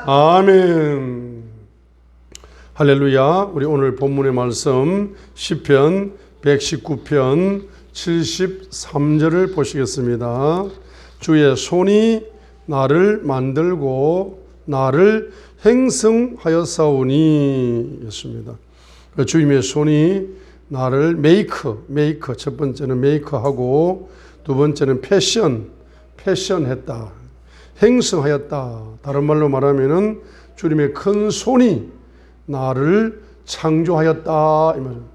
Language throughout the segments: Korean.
아멘. 할렐루야. 우리 오늘 본문의 말씀 시편 119편 73절을 보시겠습니다. 주의 손이 나를 만들고 나를 행성하였사오니 였습니다. 주님의 손이 나를 메이크 첫 번째는 메이크하고 두 번째는 패션했다. 행성하였다. 다른 말로 말하면은 주님의 큰 손이 나를 창조하였다 이 말입니다.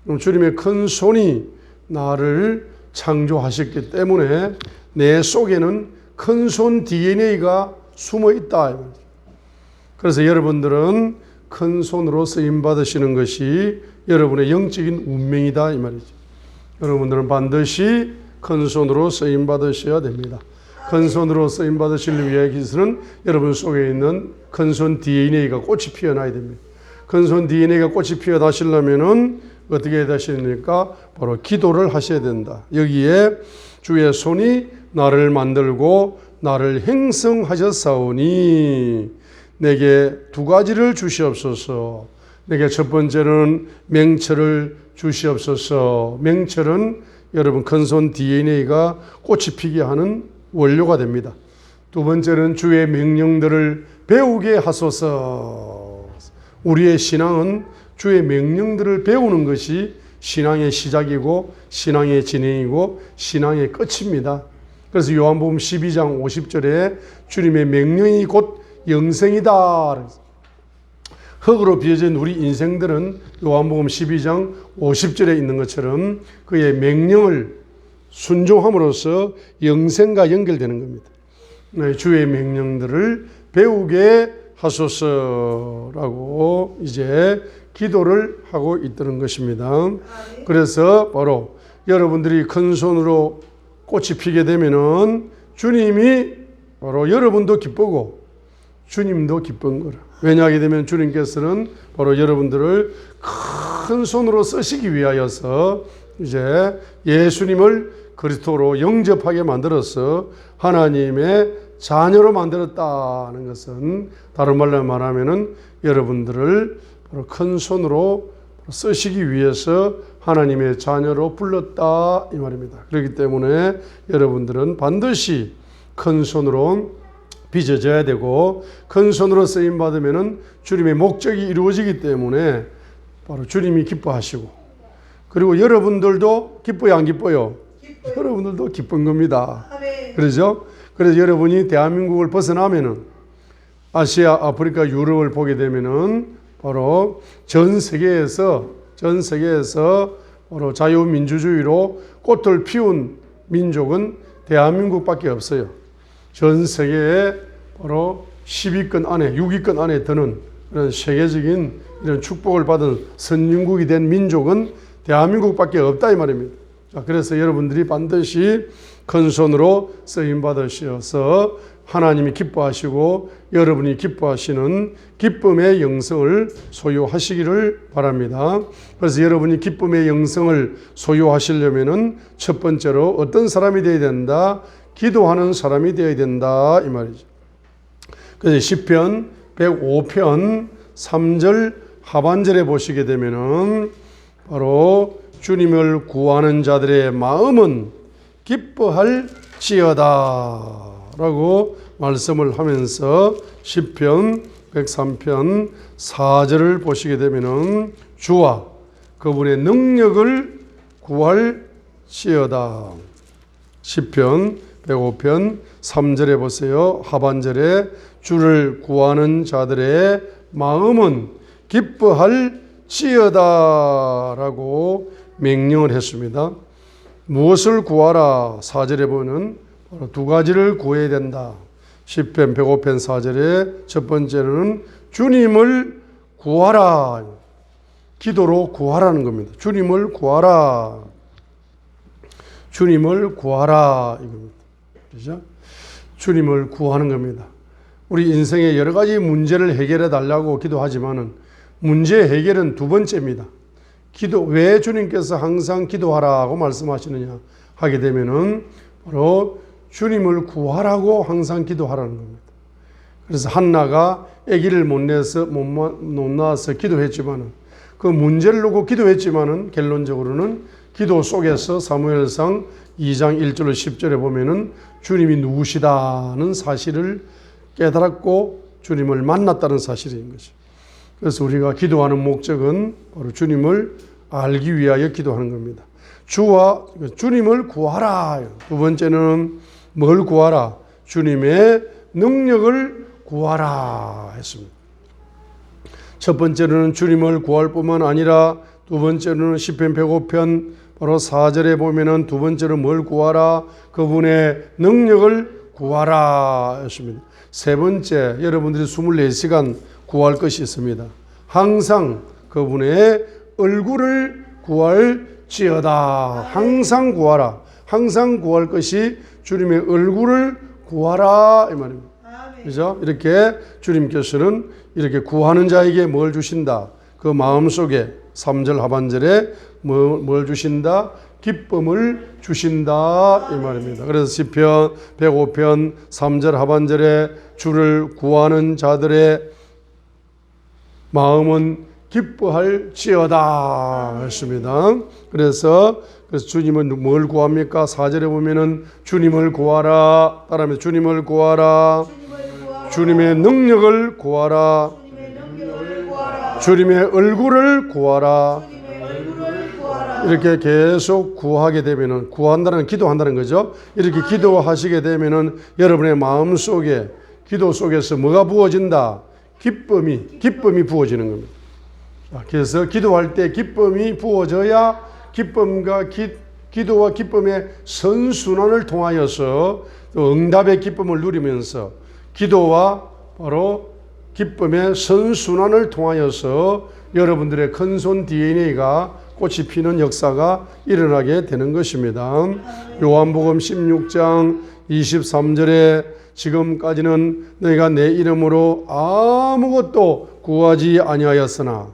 그럼 주님의 큰 손이 나를 창조하셨기 때문에 내 속에는 큰 손 DNA가 숨어 있다 이 말입니다. 그래서 여러분들은 큰 손으로 쓰임 받으시는 것이 여러분의 영적인 운명이다 이 말이죠. 여러분들은 반드시 큰 손으로 쓰임 받으셔야 됩니다. 큰 손으로 쓰임 받으시기 위해서는 여러분 속에 있는 큰 손 DNA가 꽃이 피어나야 됩니다. 큰 손 DNA가 꽃이 피어나시려면은 어떻게 해야 되십니까? 바로 기도를 하셔야 된다. 여기에 주의 손이 나를 만들고 나를 행성하셨사오니 내게 두 가지를 주시옵소서. 내게 첫 번째는 맹철을 주시옵소서. 맹철은 여러분 큰 손 DNA가 꽃이 피게 하는 원료가 됩니다. 두 번째는 주의 명령들을 배우게 하소서. 우리의 신앙은 주의 명령들을 배우는 것이 신앙의 시작이고 신앙의 진행이고 신앙의 끝입니다. 그래서 요한복음 12장 50절에 주님의 명령이 곧 영생이다. 흙으로 빚어진 우리 인생들은 요한복음 12장 50절에 있는 것처럼 그의 명령을 순종함으로써 영생과 연결되는 겁니다. 주의 명령들을 배우게 하소서라고 이제 기도를 하고 있다는 것입니다. 그래서 바로 여러분들이 큰 손으로 꽃이 피게 되면은 주님이 바로 여러분도 기쁘고 주님도 기쁜 거라. 왜냐하게 되면 주님께서는 바로 여러분들을 큰 손으로 쓰시기 위하여서 이제 예수님을 그리스도로 영접하게 만들어서 하나님의 자녀로 만들었다는 것은 다른 말로 말하면은 여러분들을 바로 큰 손으로 쓰시기 위해서 하나님의 자녀로 불렀다 이 말입니다. 그렇기 때문에 여러분들은 반드시 큰 손으로 빚어져야 되고 큰 손으로 쓰임 받으면은 주님의 목적이 이루어지기 때문에 바로 주님이 기뻐하시고 그리고 여러분들도 기뻐요 안 기뻐요? 여러분들도 기쁜 겁니다. 그렇죠? 그래서 여러분이 대한민국을 벗어나면은 아시아, 아프리카, 유럽을 보게 되면은 바로 전 세계에서 바로 자유민주주의로 꽃을 피운 민족은 대한민국밖에 없어요. 전 세계에 바로 10위권 안에, 6위권 안에 드는 이런 세계적인 이런 축복을 받은 선진국이 된 민족은 대한민국밖에 없다 이 말입니다. 자, 그래서 여러분들이 반드시 큰 손으로 쓰임 받으셔서 하나님이 기뻐하시고 여러분이 기뻐하시는 기쁨의 영성을 소유하시기를 바랍니다. 그래서 여러분이 기쁨의 영성을 소유하시려면은 첫 번째로 어떤 사람이 되어야 된다? 기도하는 사람이 되어야 된다 이 말이죠. 그래서 시편 105편 3절 하반절에 보시게 되면은 바로 주님을 구하는 자들의 마음은 기뻐할지어다 라고 말씀을 하면서 시편 103편 4절을 보시게 되면은 주와 그분의 능력을 구할지어다. 시편 105편 3절에 보세요. 하반절에 주를 구하는 자들의 마음은 기뻐할지어다 라고 명령을 했습니다. 무엇을 구하라? 4절에 보면 바로 두 가지를 구해야 된다. 시편 105편 4절에 첫 번째는 주님을 구하라. 기도로 구하라는 겁니다. 주님을 구하라. 주님을 구하라 이겁니다. 그렇죠? 주님을 구하는 겁니다. 우리 인생의 여러 가지 문제를 해결해 달라고 기도하지만은 문제 해결은 두 번째입니다. 왜 주님께서 항상 기도하라고 말씀하시느냐 하게 되면은 바로 주님을 구하라고 항상 기도하라는 겁니다. 그래서 한나가 아기를 못 낳아서 기도했지만은 그 문제를 놓고 기도했지만은 결론적으로는 기도 속에서 사무엘상 2장 1절로 10절에 보면은 주님이 누구시다는 사실을 깨달았고 주님을 만났다는 사실인 거죠. 그래서 우리가 기도하는 목적은 바로 주님을 알기 위하여 기도하는 겁니다. 주님을 구하라. 두 번째는 뭘 구하라? 주님의 능력을 구하라 했습니다. 첫 번째로는 주님을 구할 뿐만 아니라 두 번째로는 시편 105편 바로 4절에 보면은 두 번째로 뭘 구하라? 그분의 능력을 구하라 했습니다. 세 번째, 여러분들이 24시간 구할 것이 있습니다. 항상 그분의 얼굴을 구할지어다. 항상 구하라. 항상 구할 것이 주님의 얼굴을 구하라 이 말입니다. 그죠? 이렇게 주님께서는 이렇게 구하는 자에게 뭘 주신다? 그 마음속에 3절 하반절에 뭘 주신다? 기쁨을 주신다 이 말입니다. 그래서 시편 105편 3절 하반절에 주를 구하는 자들의 마음은 기뻐할지어다 했습니다. 그래서 주님은 뭘 구합니까? 4절에 보면은 주님을 구하라. 따라하면 주님을 구하라. 주님의 능력을 구하라. 주님의 얼굴을 구하라. 이렇게 계속 구하게 되면은, 구한다는 기도한다는 거죠. 이렇게 기도하시게 되면은 여러분의 마음 속에, 기도 속에서 뭐가 부어진다? 기쁨이 부어지는 겁니다. 그래서 기도할 때 기쁨이 부어져야 기쁨과 기도와 기쁨의 선순환을 통하여서 또 응답의 기쁨을 누리면서 기도와 바로 기쁨의 선순환을 통하여서 여러분들의 큰손 DNA가 꽃이 피는 역사가 일어나게 되는 것입니다. 요한복음 16장 23절에 지금까지는 너희가 내 이름으로 아무것도 구하지 아니하였으나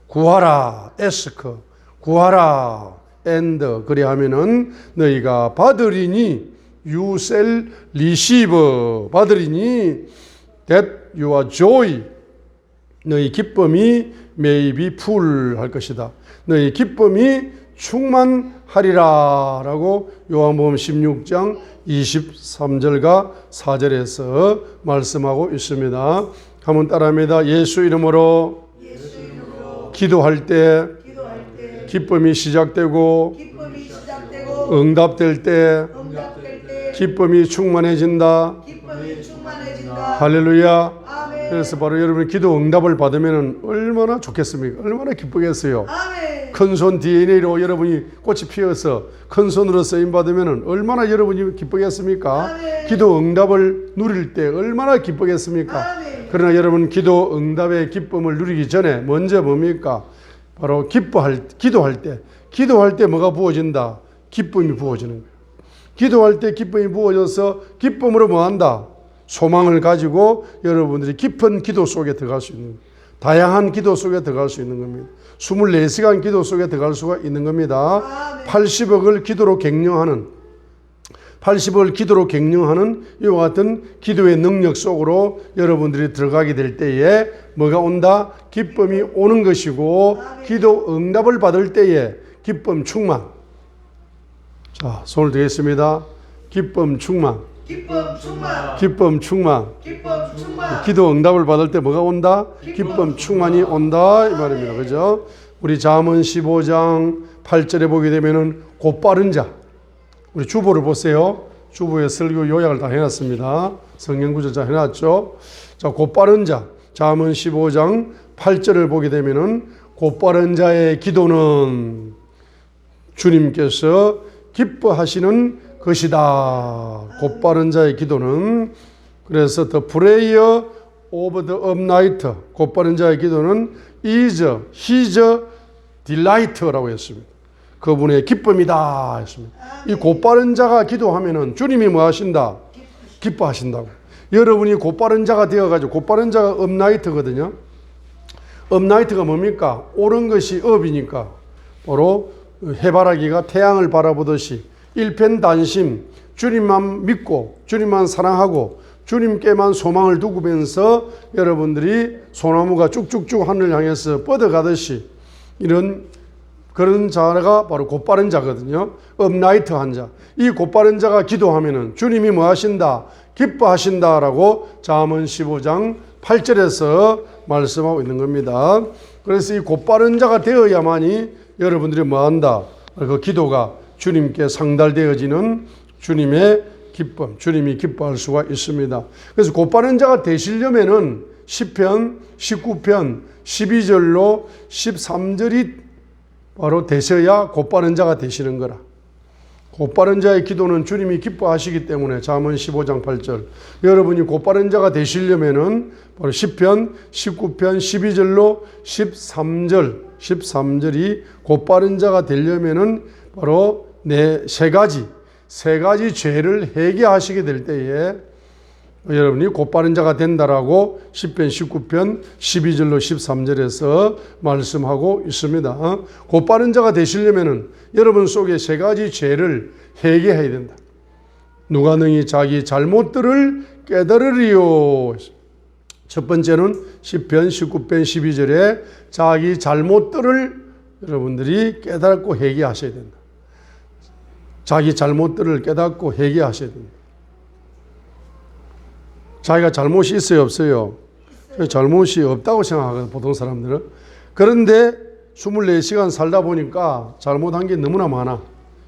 구하라 에스크 구하라 and 그리하면은 너희가 받으리니 you shall receive 받으리니 that your joy 너희 기쁨이 may be full 할 것이다. 너희 기쁨이 충만하리라 라고 요한복음 16장 23절과 4절에서 말씀하고 있습니다. 한번 따라합니다. 예수 이름으로 기도할 때 기쁨이 시작되고 응답될 때 기쁨이 충만해진다. 할렐루야. 그래서 바로 여러분이 기도 응답을 받으면 얼마나 좋겠습니까? 얼마나 기쁘겠어요. 큰손 DNA로 여러분이 꽃이 피어서 큰손으로 쓰임 받으면 얼마나 여러분이 기쁘겠습니까? 기도 응답을 누릴 때 얼마나 기쁘겠습니까? 그러나 여러분 기도 응답의 기쁨을 누리기 전에 먼저 뭡니까? 바로 기도할 때 뭐가 부어진다? 기쁨이 부어지는 거예요. 기도할 때 기쁨이 부어져서 기쁨으로 뭐한다? 소망을 가지고 여러분들이 깊은 기도 속에 들어갈 수 있는, 다양한 기도 속에 들어갈 수 있는 겁니다. 24시간 기도 속에 들어갈 수가 있는 겁니다. 80억을 기도로 갱령하는 이와 같은 기도의 능력 속으로 여러분들이 들어가게 될 때에 뭐가 온다? 기쁨이 오는 것이고 기도 응답을 받을 때에 기쁨 충만. 자, 손을 드리겠습니다. 기쁨 충만. 기도 응답을 받을 때 뭐가 온다? 기쁨 충만이 온다 이 말입니다. 그죠? 우리 잠언 15장 8절에 보게 되면은 곧바른 자. 우리 주보를 보세요. 주보에 설교 요약을 다 해놨습니다. 성경 구절 다 해놨죠. 자, 곧바른 자. 잠언 15장 8절을 보게 되면은 곧바른 자의 기도는 주님께서 기뻐하시는 것이다. 곧바른 자의 기도는, 그래서 the prayer of the upright, 곧바른 자의 기도는 is his delight라고 했습니다. 그분의 기쁨이다 했습니다. 이 곧바른 자가 기도하면은 주님이 뭐 하신다? 기뻐하신다고. 여러분이 곧바른 자가 되어가지고, 곧바른 자가 upnight거든요. upnight가 뭡니까? 옳은 것이 up이니까 바로 해바라기가 태양을 바라보듯이 일편단심, 주님만 믿고 주님만 사랑하고 주님께만 소망을 두고면서 여러분들이 소나무가 쭉쭉쭉 하늘을 향해서 뻗어가듯이 그런 자가 바로 곧바른 자거든요. 업라이트한 자. 이 곧바른 자가 기도하면은 주님이 뭐 하신다? 기뻐하신다라고 잠언 15장 8절에서 말씀하고 있는 겁니다. 그래서 이 곧바른 자가 되어야만이 여러분들이 뭐 한다? 그 기도가 주님께 상달되어지는 주님의 기쁨, 주님이 기뻐할 수가 있습니다. 그래서 곧바른 자가 되시려면은 10편, 19편, 12절로 13절이 바로 되셔야 곧바른 자가 되시는 거라. 곧바른 자의 기도는 주님이 기뻐하시기 때문에 잠언 15장 8절. 여러분이 곧바른 자가 되시려면은 바로 10편, 19편, 12절로 13절이 곧바른 자가 되려면은 바로 세 가지 죄를 회개하시게 될 때에 여러분이 곧바른 자가 된다라고 10편, 19편, 12절로 13절에서 말씀하고 있습니다. 곧바른 자가 되시려면은 여러분 속에 세 가지 죄를 회개해야 된다. 누가 능히 자기 잘못들을 깨달으리요. 첫 번째는 10편, 19편, 12절에 자기 잘못들을 여러분들이 깨닫고 회개하셔야 된다. 자기 잘못들을 깨닫고 회개하셔야 된다. 자기가 잘못이 있어요, 없어요? 잘못이 없다고 생각하거든, 보통 사람들은. 그런데 24시간 살다 보니까 잘못한 게 너무나 많아.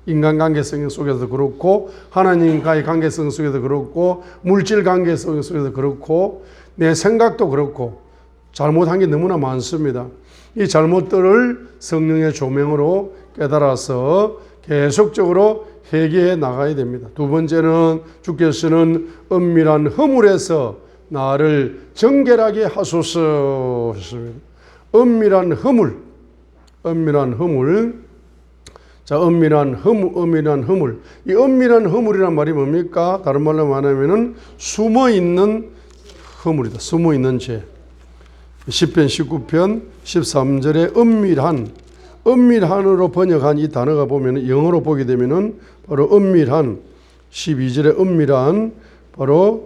인간관계성 속에서도 그렇고, 하나님과의 관계성 속에서도 그렇고, 물질 관계성 속에서도 그렇고, 내 생각도 그렇고, 잘못한 게 너무나 많습니다. 이 잘못들을 성령의 조명으로 깨달아서 계속적으로 회개해 나가야 됩니다. 두 번째는 주께서는 은밀한 허물에서 나를 정결하게 하소서 했습니다. 은밀한 허물. 자, 은밀한 허물. 이 은밀한 허물이란 말이 뭡니까? 다른 말로 말하면은 숨어 있는 허물이다. 숨어 있는 죄. 10편, 19편, 13절에 은밀한으로 번역한 이 단어가 보면 영어로 보게 되면은 바로 은밀한 12절에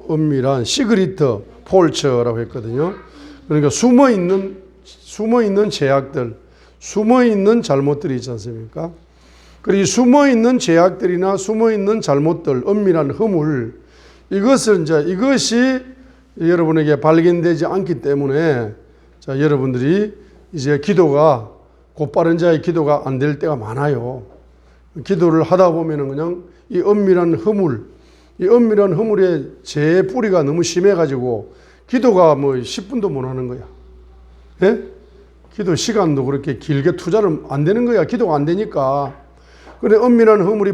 은밀한 시그리트 폴처라고 했거든요. 그러니까 숨어 있는 죄악들, 숨어 있는 잘못들이 있지 않습니까? 그리고 이 숨어 있는 죄악들이나 숨어 있는 잘못들, 은밀한 허물, 이것이 여러분에게 발견되지 않기 때문에 자, 여러분들이 이제 곧바른 자의 기도가 안 될 때가 많아요. 기도를 하다 보면은 그냥 이 은밀한 허물의 죄의 뿌리가 너무 심해가지고 기도가 뭐 10분도 못 하는 거야. 예? 기도 시간도 그렇게 길게 투자를 안 되는 거야. 기도가 안 되니까. 그런데 은밀한 허물이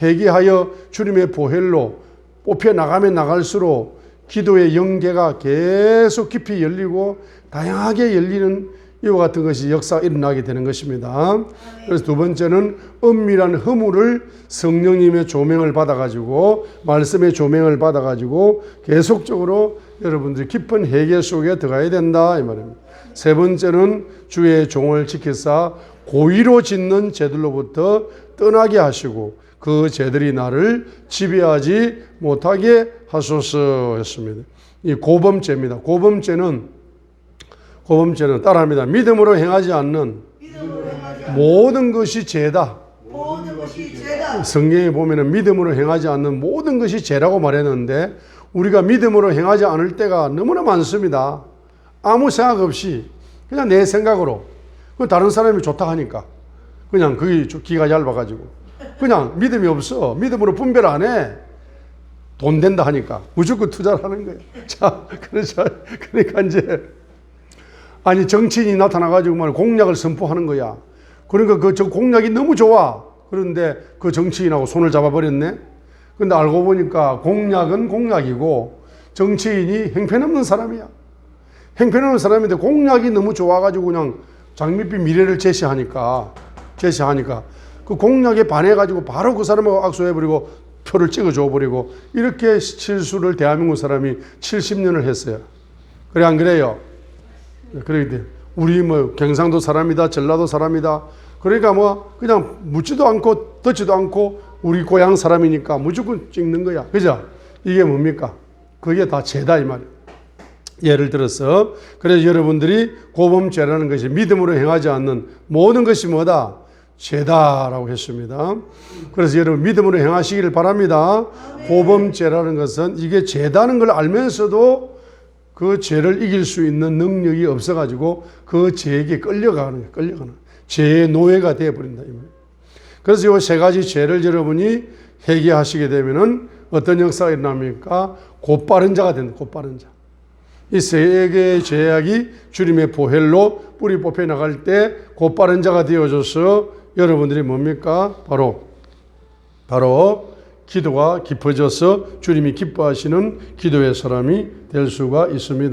회개하여 주님의 보혈로 뽑혀 나가면 나갈수록 기도의 영계가 계속 깊이 열리고 다양하게 열리는 이와 같은 것이 역사가 일어나게 되는 것입니다. 그래서 두 번째는 은밀한 허물을 성령님의 조명을 받아가지고 말씀의 조명을 받아가지고 계속적으로 여러분들이 깊은 회개 속에 들어가야 된다 이 말입니다. 세 번째는 주의 종을 지키사 고의로 짓는 죄들로부터 떠나게 하시고 그 죄들이 나를 지배하지 못하게 하소서 했습니다. 이 고범죄입니다. 고범죄는 따라합니다. 믿음으로 행하지 않는 모든 것이 죄다. 성경에 보면은 믿음으로 행하지 않는 모든 것이 죄라고 말했는데 우리가 믿음으로 행하지 않을 때가 너무나 많습니다. 아무 생각 없이 그냥 내 생각으로 다른 사람이 좋다 하니까 그냥 그게 기가 얇아가지고 그냥 믿음이 없어. 믿음으로 분별 안 해. 돈 된다 하니까 무조건 투자를 하는 거예요. 자, 그러니까 이제 아니 정치인이 나타나가지고 말 공약을 선포하는 거야. 그러니까 저 공약이 너무 좋아. 그런데 그 정치인하고 손을 잡아버렸네. 근데 알고 보니까 공약은 공약이고 정치인이 형편없는 사람이야. 형편없는 사람인데 공약이 너무 좋아가지고 그냥 장밋빛 미래를 제시하니까 그 공약에 반해가지고 바로 그 사람하고 악수해버리고 표를 찍어줘버리고 이렇게 실수를 대한민국 사람이 70년을 했어요. 그래 안 그래요? 그러기 우리 뭐 경상도 사람이다, 전라도 사람이다. 그러니까 뭐 그냥 묻지도 않고 듣지도 않고 우리 고향 사람이니까 무조건 찍는 거야. 그죠? 이게 뭡니까? 그게 다 죄다 이 말이에요. 예를 들어서 그래서 여러분들이 고범죄라는 것이 믿음으로 행하지 않는 모든 것이 뭐다? 죄다라고 했습니다. 그래서 여러분 믿음으로 행하시기를 바랍니다. 고범죄라는 것은 이게 죄다는 걸 알면서도 그 죄를 이길 수 있는 능력이 없어가지고 그 죄에게 끌려가는 죄의 노예가 되어버린다. 그래서 이 세 가지 죄를 여러분이 회개하시게 되면은 어떤 역사가 일어납니까? 곧바른 자가 된다. 곧바른 자. 이 세 개의 죄악이 주님의 보혈로 뿌리 뽑혀 나갈 때 곧바른 자가 되어줘서 여러분들이 뭡니까? 바로 기도가 깊어져서 주님이 기뻐하시는 기도의 사람이 될 수가 있습니다.